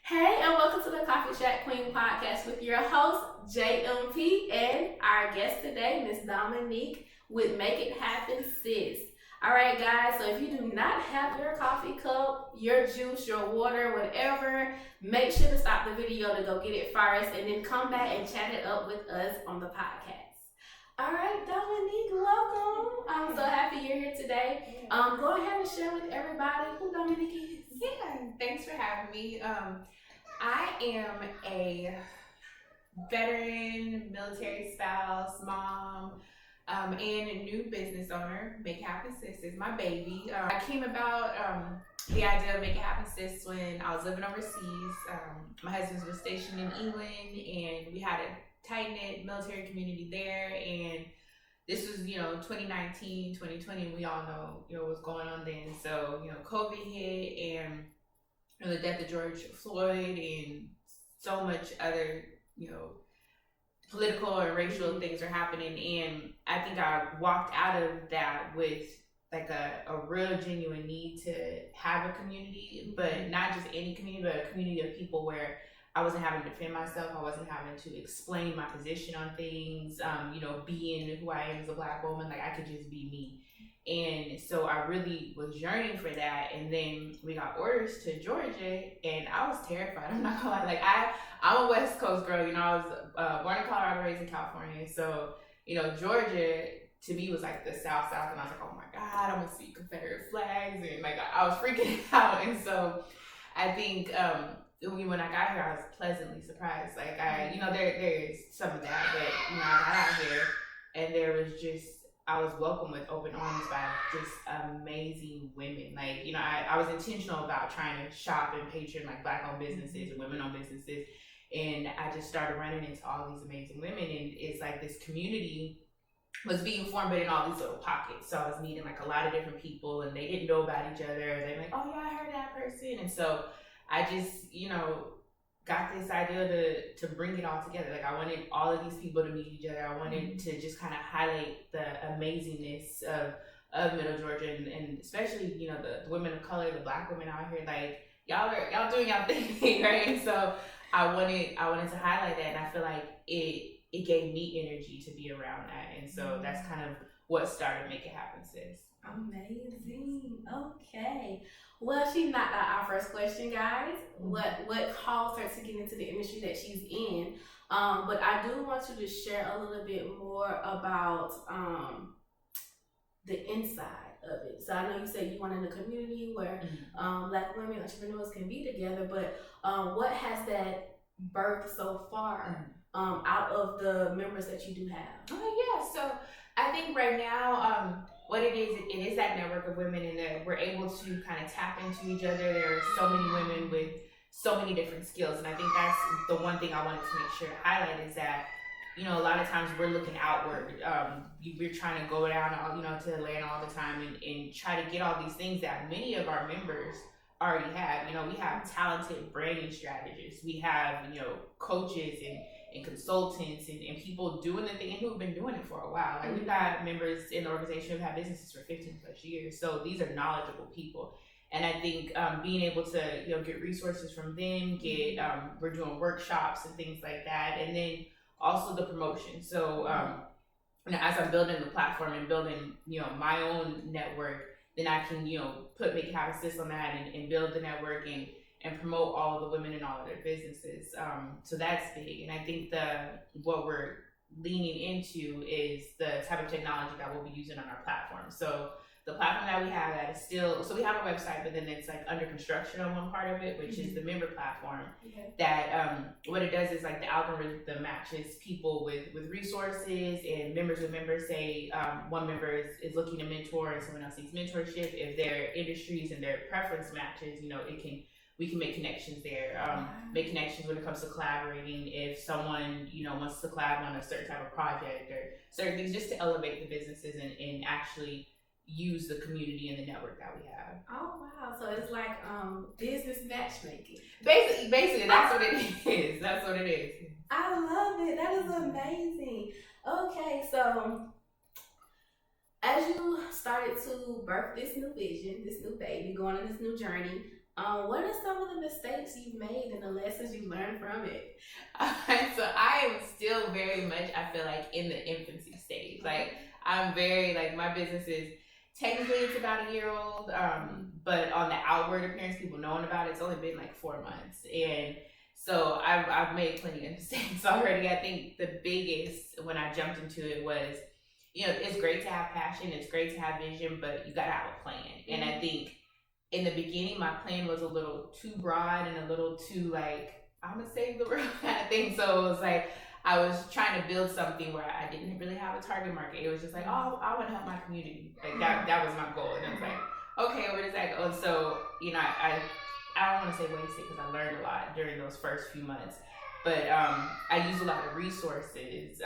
Hey, and welcome to the Coffee Chat Queen podcast with your host, JMP, and our guest today, Miss Dominique, with Make It Happen Sis. All right, guys, so if you do not have your coffee cup, your juice, your water, whatever, make sure to stop the video to go get it first and then come back and chat it up with us on the podcast. All right, Dominique, welcome. I'm so happy you're here today. Go ahead and share with everybody who Dominique is. Yeah, thanks for having me. I am a veteran, military spouse, mom, and a new business owner. Make It Happen Sis is my baby. I came about the idea of Make It Happen Sis when I was living overseas. My husband was stationed in England, and we had a tight-knit military community there, and this was, 2019, 2020, and we all know, what's going on then. So, COVID hit, and the death of George Floyd and so much other, political and racial things are happening. And I think I walked out of that with like a real genuine need to have a community, but not just any community, but a community of people where I wasn't having to defend myself. I wasn't having to explain my position on things, being who I am as a Black woman. Like, I could just be me. And so I really was yearning for that. And then we got orders to Georgia, and I was terrified. I'm not gonna lie. Like, I'm a West Coast girl. I was born in Colorado, raised in California. So, Georgia to me was like the South, and I was like, oh my God, I'm gonna see Confederate flags, and like I was freaking out. And so I think when I got here, I was pleasantly surprised. Like, there's some of that, but I got out here, and there was just, I was welcomed with open arms by just amazing women. Like, I was intentional about trying to shop and patron like Black-owned businesses and women-owned businesses, and I just started running into all these amazing women, and it's like this community was being formed, but in all these little pockets. So I was meeting like a lot of different people, and they didn't know about each other. They're like, oh yeah, I heard that person, and so I just, got this idea to bring it all together. Like, I wanted all of these people to meet each other. I wanted to just kind of highlight the amazingness of Middle Georgia, and especially, the women of color, the Black women out here. Like, y'all doing y'all thing, right? And so I wanted to highlight that, and I feel like it gave me energy to be around that, and so that's kind of what started Make It Happen Sis. Amazing. Okay. Well, she knocked out our first question, guys. What caused her to get into the industry that she's in? But I do want you to share a little bit more about the inside of it. So I know you said you want in a community where Black women entrepreneurs can be together, but what has that birthed so far out of the members that you do have? Oh yeah, so I think right now, what it is that network of women, and that we're able to kind of tap into each other. There are so many women with so many different skills, and I think that's the one thing I wanted to make sure to highlight is that, a lot of times we're looking outward. We're trying to go down, to Atlanta all the time and try to get all these things that many of our members already have. We have talented branding strategists. We have, coaches and consultants and people doing the thing and who've been doing it for a while. Like, we've got members in the organization who've had businesses for 15 plus years. So these are knowledgeable people. And I think being able to, get resources from them, we're doing workshops and things like that. And then also the promotion. So as I'm building the platform and building, my own network, then I can, Make It Happen Sis on that and build the network and promote all of the women in all of their businesses. So that's big. And I think what we're leaning into is the type of technology that we'll be using on our platform. So the platform that we have that is still, so we have a website, but then it's like under construction on one part of it, which is the member platform. That what it does is like the algorithm matches people with resources, and members with members. Say one member is looking to mentor and someone else needs mentorship. If their industries and their preference matches, we can make connections there. Make connections when it comes to collaborating. If someone, wants to collab on a certain type of project or certain things, just to elevate the businesses and actually use the community and the network that we have. Oh wow! So it's like business matchmaking. Basically, that's what it is. That's what it is. I love it. That is amazing. Okay, so as you started to birth this new vision, this new baby, going on this new journey, What are some of the mistakes you've made and the lessons you learned from it? So I am still very much, I feel like, in the infancy stage. Like, I'm very, like, my business is, technically it's about a year old, but on the outward appearance, people knowing about it, it's only been like 4 months. And so I've made plenty of mistakes already. I think the biggest, when I jumped into it, was, you know, it's great to have passion, it's great to have vision, but you gotta have a plan. And I think in the beginning, my plan was a little too broad and a little too, like, I'm gonna save the world kind of thing. So it was like, I was trying to build something where I didn't really have a target market. It was just like, oh, I want to help my community. Like, that was my goal. And I was like, okay, where does that go? And so, you know, I don't want to say wasted, because I learned a lot during those first few months. But I used a lot of resources,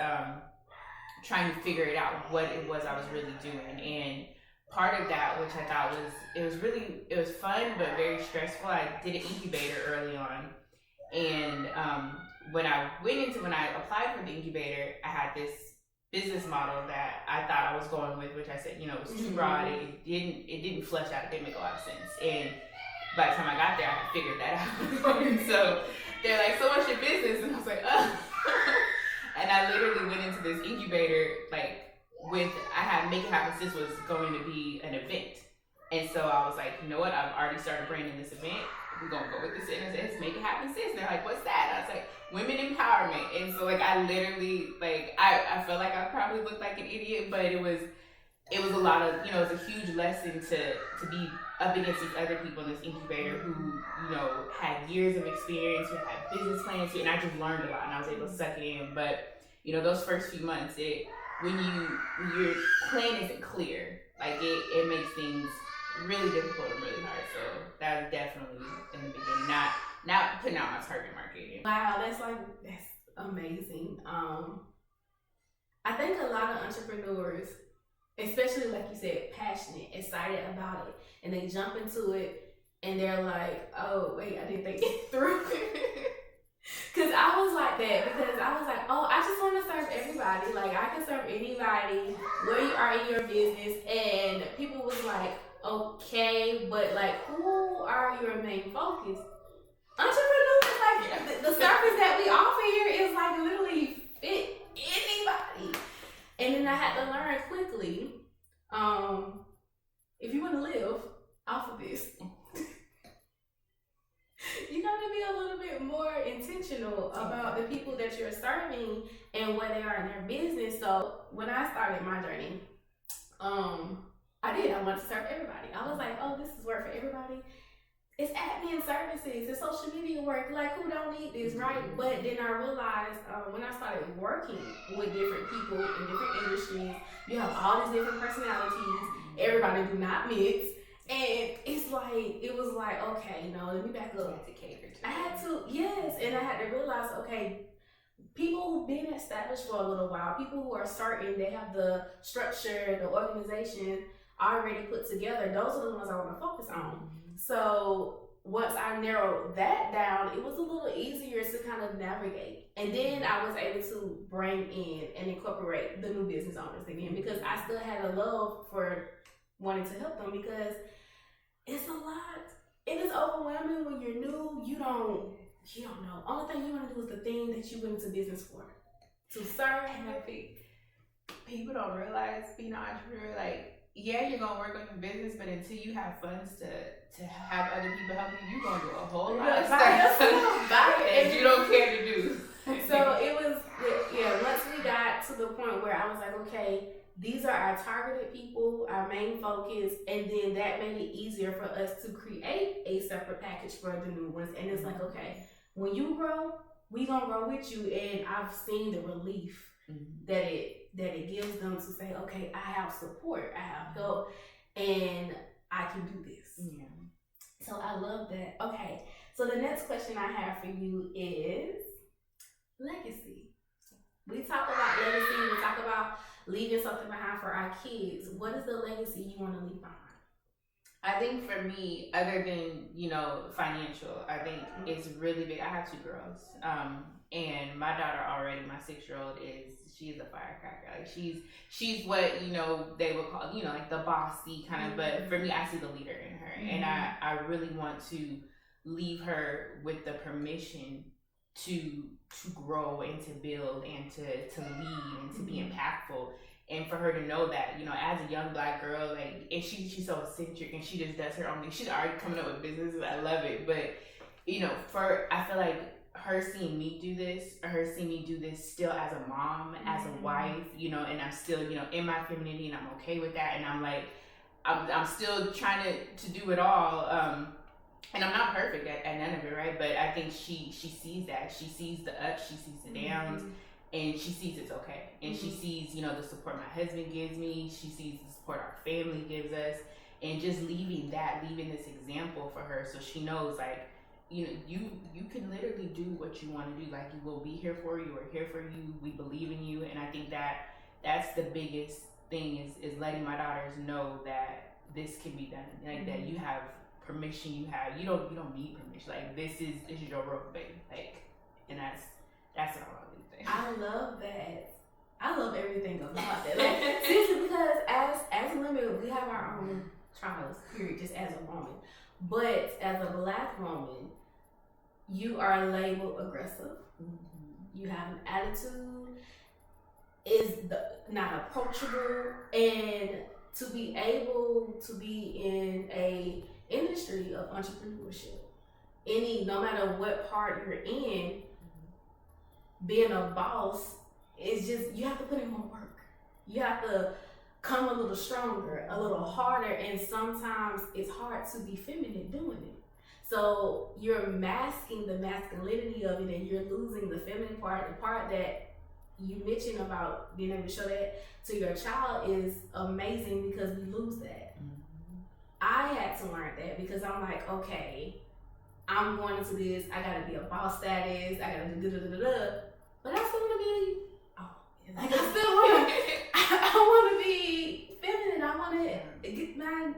trying to figure it out, what it was I was really doing. And part of that, which I thought it was fun, but very stressful. I did an incubator early on. And when I applied for the incubator, I had this business model that I thought I was going with, which I said, you know, it was too broad. It didn't flesh out. It didn't make a lot of sense. And by the time I got there, I had figured that out. And so they're like, so what's your business? And I was like, And I literally went into this incubator, like, I had Make It Happen Sis was going to be an event. And so I was like, you know what? I've already started branding this event. We're going to go with this. And it's Make It Happen Sis. And they're like, what's that? And I was like, women empowerment. And so, like, I literally, like, I felt like I probably looked like an idiot, but it was a lot of, you know, it was a huge lesson to be up against these other people in this incubator who, you know, had years of experience, who had business plans, and I just learned a lot, and I was able to suck it in. But, you know, those first few months, when your plan isn't clear, like, it makes things really difficult and really hard. So that was definitely in the beginning, not putting out my target market. Wow, that's amazing. I think a lot of entrepreneurs, especially like you said, passionate, excited about it, and they jump into it and they're like, oh wait, I didn't think it through. Cause I was like that, because I was like, oh, I just want to serve everybody. Like, I can serve anybody where you are in your business. And people was like, okay, but like, who are your main focus? Entrepreneurs, like, the service that we offer here is like literally fit anybody. And then I had to learn quickly, if you want to live off of this, you got to be a little bit more intentional about the people that you're serving and where they are in their business. So when I started my journey, I wanted to serve everybody. I was like, oh, this is work for everybody. It's admin services, it's social media work. Like, who don't need this, right? But then I realized when I started working with different people in different industries, you have all these different personalities. Everybody do not mix. And it was like, okay, you know, let me back up. I had to, yes, and I had to realize, okay, people who've been established for a little while, people who are certain they have the structure, the organization already put together, those are the ones I want to focus on. So once I narrowed that down, it was a little easier to kind of navigate. And then I was able to bring in and incorporate the new business owners again, because I still had a love for wanting to help them, because it's a lot. It is overwhelming when you're new. You don't know. Only thing you want to do is the thing that you went into business for. To serve. And I think people don't realize, being an entrepreneur, like, yeah, you're gonna work on your business, but until you have funds to have other people help you, you're gonna do a whole lot of stuff that you don't care to do. So it was, yeah, once we got to the point where I was like, okay, these are our targeted people, our main focus, and then that made it easier for us to create a separate package for the new ones. And it's like, okay, when you grow, we gonna grow with you. And I've seen the relief that it gives them to say, okay, I have support, I have help, and I can do this. Yeah. So I love that. Okay, so the next question I have for you is legacy. We talk about legacy, we talk about leaving something behind for our kids. What is the legacy you want to leave behind? I think for me, other than, you know, financial, I think it's really big. I have 2 girls. And my daughter already, my 6-year-old, she's a firecracker. Like, she's what, you know, they would call, you know, like the bossy kind of, but for me, I see the leader in her. And I I really want to leave her with the permission to grow and to build and to lead and to be impactful, and for her to know that, you know, as a young Black girl, like, and she's so eccentric and she just does her own thing. She's already coming up with businesses. I love it, but you know, I feel like her seeing me do this, or her seeing me do this still as a mom, as a wife, you know, and I'm still, you know, in my femininity, and I'm okay with that, and I'm like, I'm still trying to do it all, and I'm not perfect at none of it, right? But I think she sees that. She sees the ups, she sees the downs, and she sees it's okay. And she sees, you know, the support my husband gives me. She sees the support our family gives us, and just leaving this example for her, so she knows, like, you know, you can literally do what you want to do. Like, you will be here for you. We're here for you. We believe in you. And I think that's the biggest thing is letting my daughters know that this can be done. Like, that you have permission. You don't need permission. Like, this is your road, baby. Like, and that's what I want to think. I love that. I love everything about that. Like, seriously, because as women, we have our own trials, period, just as a woman. But as a Black woman, you are labeled aggressive. You have an attitude, not approachable, and to be able to be in a industry of entrepreneurship, no matter what part you're in, being a boss is just, you have to put in more work. You have to come a little stronger, a little harder, and sometimes it's hard to be feminine doing it. So you're masking the masculinity of it, and you're losing the feminine part. The part that you mentioned about being able to show that to your child is amazing, because we lose that. I had to learn that, because I'm like, okay, I'm going into this, I gotta be a boss status, I gotta do da-da-da-da-da, but I still wanna be, I wanna be feminine. I wanna get my,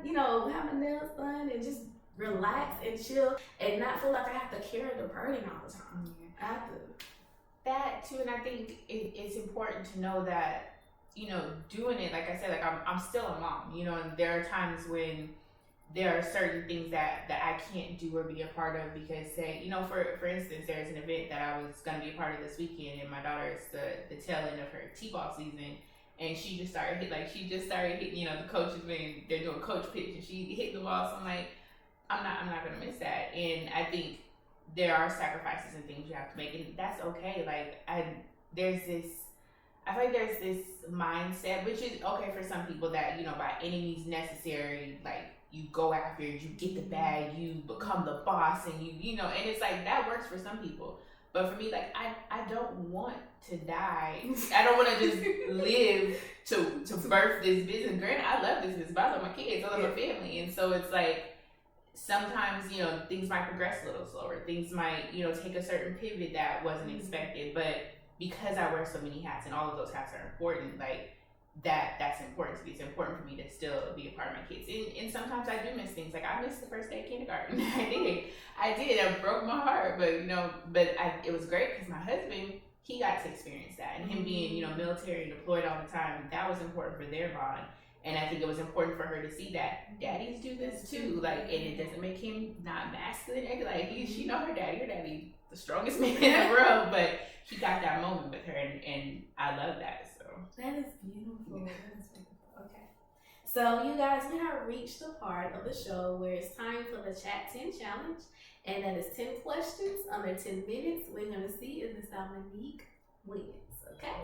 have my nails done and just relax and chill and not feel like I have to carry the burden all the time. I have to. That too, and I think it's important to know that, doing it, like I said, like I'm still a mom, and there are times when there are certain things that I can't do or be a part of, because say, for instance, there's an event that I was going to be a part of this weekend, and my daughter is the tail end of her t-ball season, and she just started hitting, the coaches, when they're doing coach pitch, and she hit the ball, so I'm like, I'm not going to miss that. And I think there are sacrifices and things you have to make, and that's okay. Like, I feel like there's this mindset, which is okay for some people, that, by any means necessary, like, you go after it, you get the bag, you become the boss, and and it's like, that works for some people. But for me, like, I don't want to die. I don't want to just live to birth this business. Granted, I love this business, but I love my kids, I love my family. And so it's like, sometimes, things might progress a little slower. Things might, take a certain pivot that wasn't expected. But because I wear so many hats, and all of those hats are important, like, that's important to me. It's important for me to still be a part of my kids. And sometimes I do miss things. Like, I missed the first day of kindergarten. I did. It broke my heart. But, it was great, because my husband, he got to experience that. And him being, military and deployed all the time, that was important for their bond. And I think it was important for her to see that daddies do this too. Like, and it doesn't make him not masculine. Like, she know her daddy, the strongest man in the world. But he got that moment with her, and I love that. So that is beautiful. That is beautiful. Okay. So you guys, we have reached the part of the show where it's time for the Chat 10 challenge. And that is 10 questions under 10 minutes. We're going to see if Miss Dominique wins. Okay?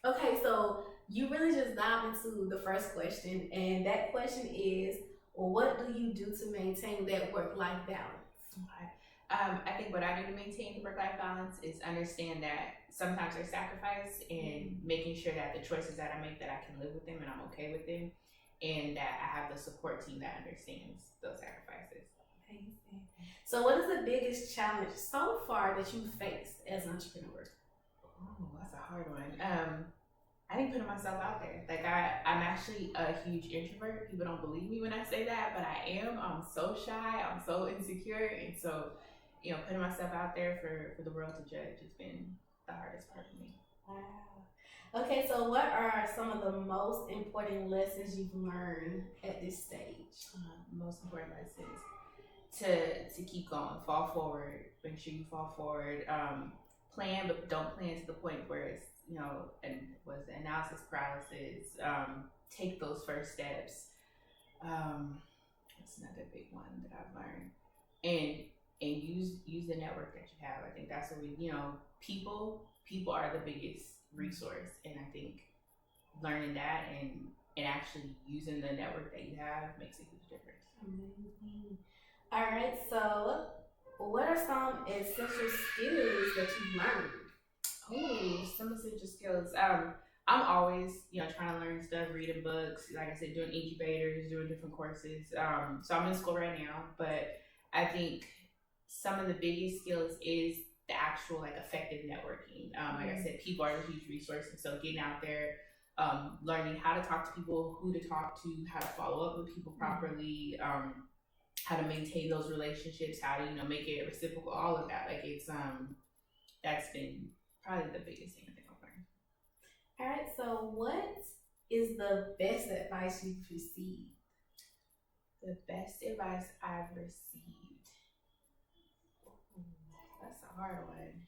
Okay, so you really just dived into the first question, and that question is, well, what do you do to maintain that work-life balance? Okay. I think what I do to maintain the work-life balance is understand that sometimes there's sacrifice, and making sure that the choices that I make, that I can live with them and I'm okay with them, and that I have the support team that understands those sacrifices. Amazing. So what is the biggest challenge so far that you've faced as an entrepreneur? Oh, that's a hard one. I think putting myself out there. Like I'm actually a huge introvert. People don't believe me when I say that, but I am. I'm so shy. I'm so insecure, and so putting myself out there for the world to judge has been the hardest part for me. Wow. Okay, so what are some of the most important lessons you've learned at this stage? Most important lessons to keep going, fall forward. Make sure you fall forward. Plan, but don't plan to the point where it's and was analysis paralysis. Take those first steps. That's another big one that I've learned, and use the network that you have. I think that's what people are the biggest resource, and I think learning that and actually using the network that you have makes a huge difference. Mm-hmm. All right, so what are some essential skills that you've learned? Oh, some essential skills. I'm always, trying to learn stuff, reading books, like I said, doing incubators, doing different courses. So I'm in school right now, but I think some of the biggest skills is the actual effective networking. Like I said, people are a huge resource, and so getting out there, learning how to talk to people, who to talk to, how to follow up with people properly, how to maintain those relationships, how to make it reciprocal, all of that. It's that's been probably the biggest thing I think I've learned. All right, so what is the best advice you've received? The best advice I've received. That's a hard one.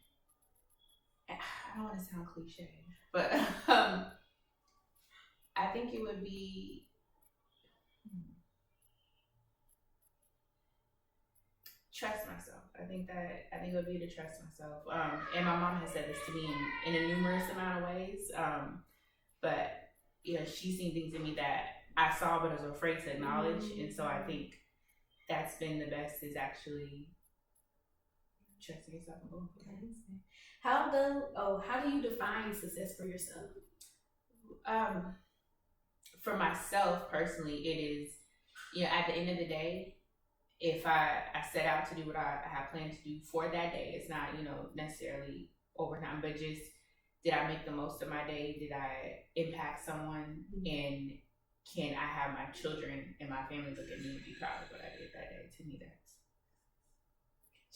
I don't want to sound cliche, but I think it would be trust myself. I think it would be to trust myself. And my mom has said this to me in a numerous amount of ways. But she's seen things in me that I saw but I was afraid to acknowledge. And so I think that's been the best, is actually trusting yourself and going for it. How do you define success for yourself? For myself personally, it is, at the end of the day, if I set out to do what I have planned to do for that day, it's not, necessarily overtime, but just, did I make the most of my day? Did I impact someone? And can I have my children and my family look at me and be proud of what I did that day? To me, that's.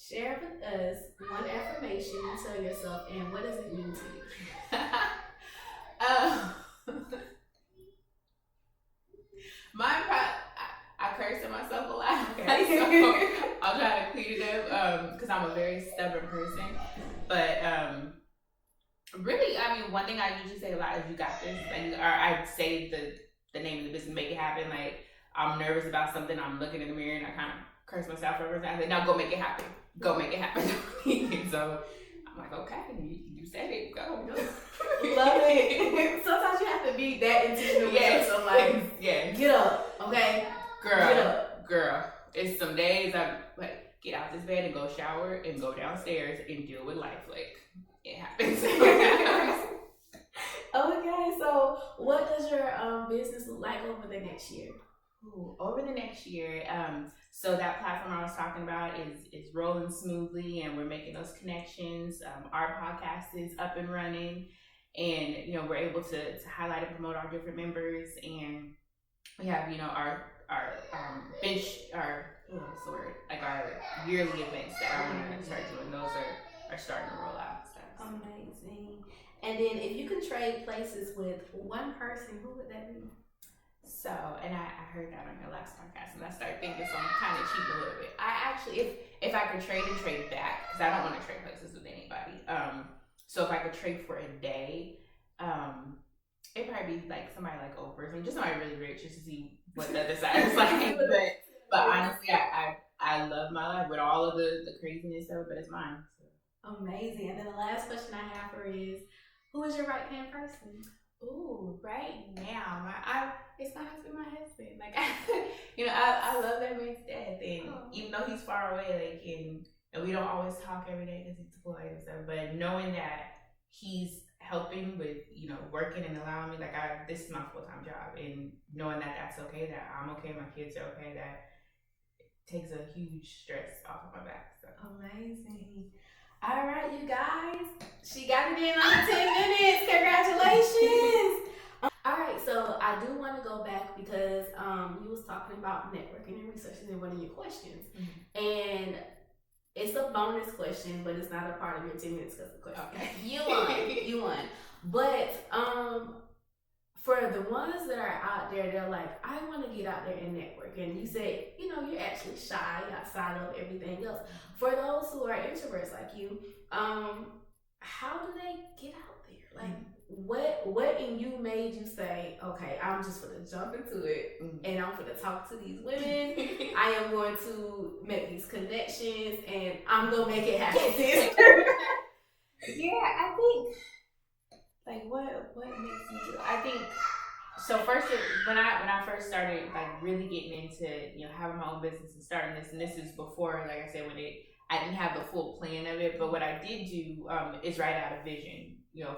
Share with us one affirmation you tell yourself, and what does it mean to you? I curse at myself a lot. Okay, so I'll try to clean it up because I'm a very stubborn person. But really, I mean, one thing I usually say a lot is, "You got this." Or I say the name of the business, make it happen. Like, I'm nervous about something, I'm looking in the mirror and I kind of curse myself every time. I say, "No, go make it happen. Go make it happen." And so I'm like, okay, you said it, go. Love it. Sometimes you have to be that intentional with yourself. Like, get up, okay? Girl. It's some days I'm like, get out this bed and go shower and go downstairs and deal with life. Like, it happens. Okay, so what does your business look like over the next year? Over the next year, so that platform I was talking about is rolling smoothly, and we're making those connections. Our podcast is up and running, and we're able to highlight and promote our different members, and we have our yearly events that I want to start doing. Those are starting to roll out. So. Amazing. And then if you could trade places with one person, who would that be? So, and I heard that on your last podcast, and I started thinking, so I'm kind of cheating a little bit. I actually, if I could trade and trade back, because I don't want to trade places with anybody. So if I could trade for a day, it'd probably be like somebody like Oprah, just somebody really rich, just to see what the other side is like. But honestly, I love my life with all of the craziness of it, but it's mine. So. Amazing. And then the last question I have for you is, who is your right-hand person? Ooh, right now, it's gonna have to be my husband. Like, I love that man's death, and even though he's far away, and we don't always talk every day because he's deployed and stuff, but knowing that he's helping with, working and allowing me, this is my full-time job, and knowing that that's okay, that I'm okay, my kids are okay, that takes a huge stress off of my back. So. Amazing. All right, you guys. She got it in under 10 minutes. Congratulations. All right, so I do want to go back because you was talking about networking and researching in one of your questions. And it's a bonus question, but it's not a part of your 10 minutes question. Okay. You won. But for the ones that are out there, they're like, I want to get out there and network. And you say, you're actually shy outside of everything else. For those who are introverts like you, how do they get out there? Like, what in you made you say, okay, I'm just gonna jump into it and I'm gonna talk to these women. I am going to make these connections and I'm gonna make it happen. Yeah, I think what makes me do? I think so. First, when I first started like really getting into having my own business and starting this, and this is before, like I said, I didn't have the full plan of it, but what I did do is write out a vision,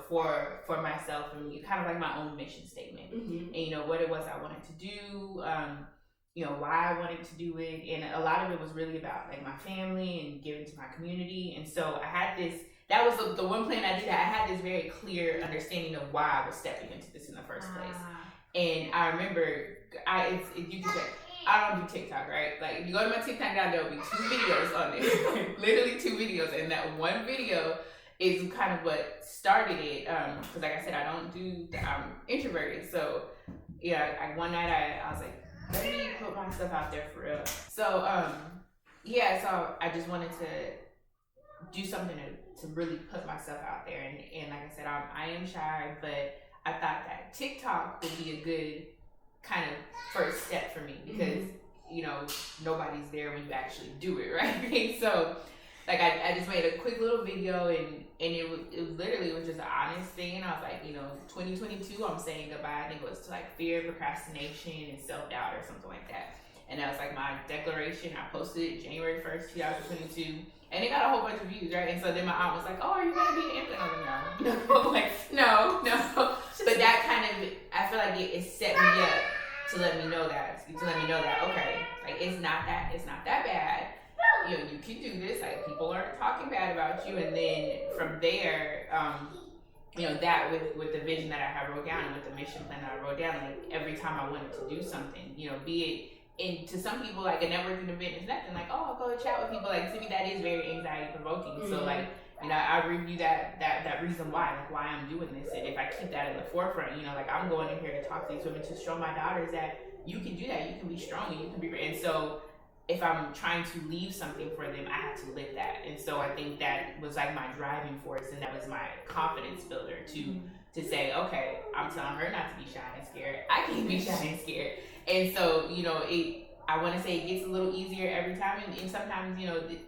for myself, and kind of like my own mission statement, and what it was I wanted to do, why I wanted to do it, and a lot of it was really about like my family and giving to my community, and so I had this. That was the one plan I did. I had this very clear understanding of why I was stepping into this in the first place, and I remember you can check. I don't do TikTok, right? Like, if you go to my TikTok now, there'll be 2 videos on there. Literally 2 videos. And that one video is kind of what started it. Because, like I said, I'm introverted. So, yeah, one night I was like, let me put myself out there for real. So, so I just wanted to do something to really put myself out there. And like I said, I am shy, but I thought that TikTok would be a good kind of first step for me because nobody's there when you actually do it, right? So like I just made a quick little video and it literally was just an honest thing, and I was like, 2022 I'm saying goodbye. I think it was to like fear, procrastination, and self-doubt or something like that, and that was like my declaration. I posted it January 1st 2022, and it got a whole bunch of views, right? And so then my aunt was like, oh, are you gonna be an influencer? No. Like, no. But that kind of, I feel like it set me up to let me know that, okay, like it's not that bad. You can do this. Like, people aren't talking bad about you. And then from there, that with the vision that I had wrote down and with the mission plan that I wrote down, like every time I wanted to do something, be it, and to some people, like a networking event is nothing. Like, oh, I'll go chat with people. Like, to me, that is very anxiety provoking. So like, I review that reason why I'm doing this, and if I keep that in the forefront, like I'm going in here to talk to these women to show my daughters that you can do that, you can be strong, and you can be. And so, if I'm trying to leave something for them, I have to live that. And so I think that was like my driving force, and that was my confidence builder to say, okay, I'm telling her not to be shy and scared. I can be shy and scared, and so I want to say it gets a little easier every time, and sometimes, you're like,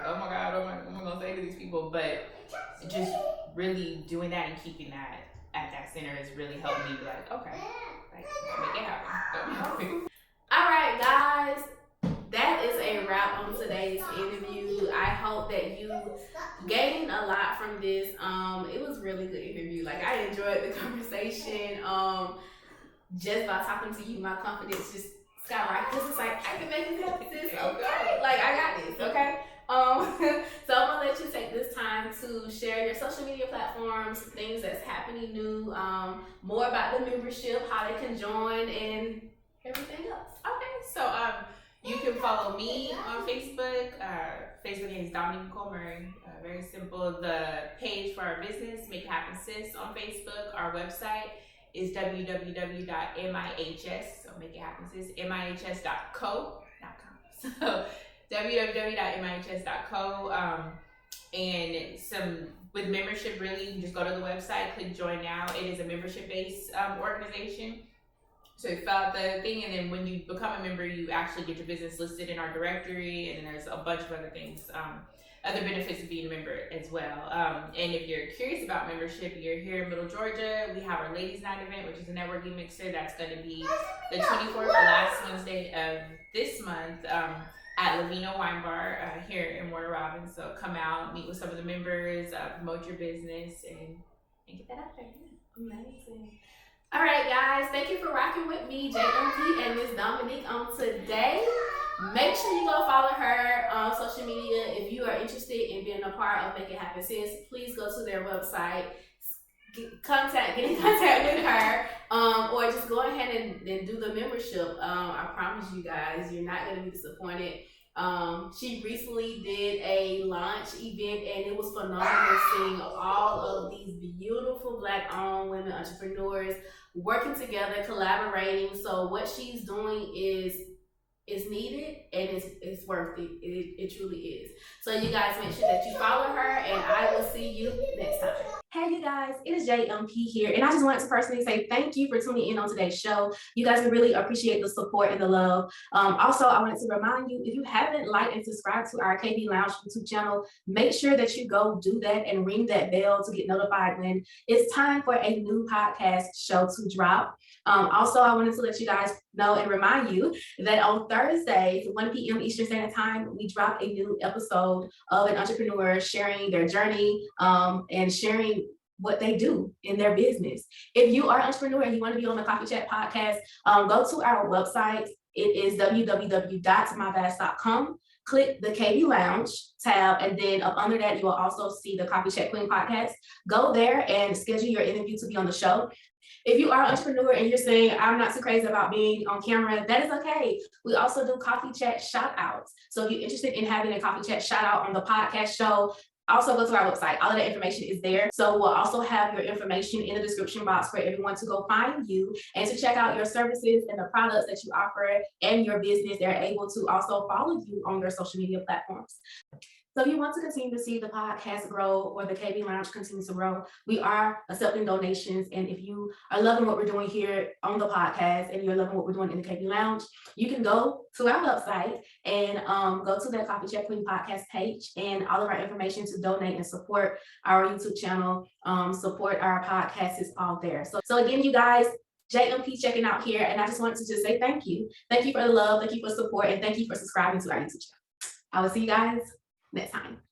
oh my God, what am I going to say to these people? But just really doing that and keeping that at that center has really helped me be like, okay, like, make it happen. All right, guys, that is a wrap on today's interview. I hope that you gained a lot from this. It was a really good interview. Like, I enjoyed the conversation. Just by talking to you, my confidence just skyrocket, because it's like, I can make this happen, sis. Okay, like I got this. Okay. So I'm gonna let you take this time to share your social media platforms, things that's happening new, more about the membership, how they can join, and everything else. Okay, so you can follow me on Facebook. Facebook name is Dominique Murray. Very simple. The page for our business, Make It Happen Sis, on Facebook. Our website is www.mihs, so Make It Happen Sis, mihs.co.com. So www.mihs.co. And with membership, really, you can just go to the website, click join now. It is a membership-based organization. So you fill out the thing, and then when you become a member, you actually get your business listed in our directory, and then there's a bunch of other things, other benefits of being a member as well. And if you're curious about membership, you're here in Middle Georgia, we have our Ladies Night event, which is a networking mixer. That's going to be the 24th, the last Wednesday of this month, at Lavino Wine Bar here in Warner Robins. So come out, meet with some of the members, promote your business, and get that out there. Amazing. All right, guys, thank you for rocking with me, JMP, and Miss Dominique on today. Make sure you go follow her on social media. If you are interested in being a part of Make It Happen Sis, please go to their website, get in contact with her, or just go ahead and do the membership. I promise you guys, you're not going to be disappointed. She recently did a launch event, and it was phenomenal seeing all of these beautiful Black-owned women entrepreneurs working together, collaborating. So what she's doing is needed, and it's worth it. It truly is. So you guys make sure that you follow her, and I will see you next time. Hey you guys, it is JMP here, and I just wanted to personally say thank you for tuning in on today's show. You guys really appreciate the support and the love. Also, I wanted to remind you, if you haven't liked and subscribed to our KB Lounge YouTube channel, make sure that you go do that and ring that bell to get notified when it's time for a new podcast show to drop. Also, I wanted to let you guys know and remind you that on Thursdays, 1 p.m. Eastern Standard Time, we drop a new episode of an entrepreneur sharing their journey and sharing what they do in their business. If you are an entrepreneur and you want to be on the Coffee Chat podcast, go to our website. It is www.myvast.com. Click the KB Lounge tab, and then up under that, you will also see the Coffee Chat Queen podcast. Go there and schedule your interview to be on the show. If you are an entrepreneur and you're saying, I'm not too crazy about being on camera, that is okay. We also do Coffee Chat Shoutouts. So if you're interested in having a Coffee Chat Shoutout on the podcast show, also go to our website. All of that information is there. So we'll also have your information in the description box for everyone to go find you and to check out your services and the products that you offer and your business. They're able to also follow you on your social media platforms. So if you want to continue to see the podcast grow or the KB Lounge continue to grow, we are accepting donations. And if you are loving what we're doing here on the podcast and you're loving what we're doing in the KB Lounge, you can go to our website and go to the Coffee Chat Queen podcast page, and all of our information to donate and support our YouTube channel, support our podcast is all there. So again, you guys, JMP checking out here, and I just wanted to just say thank you. Thank you for the love, thank you for support, and thank you for subscribing to our YouTube channel. I will see you guys next time.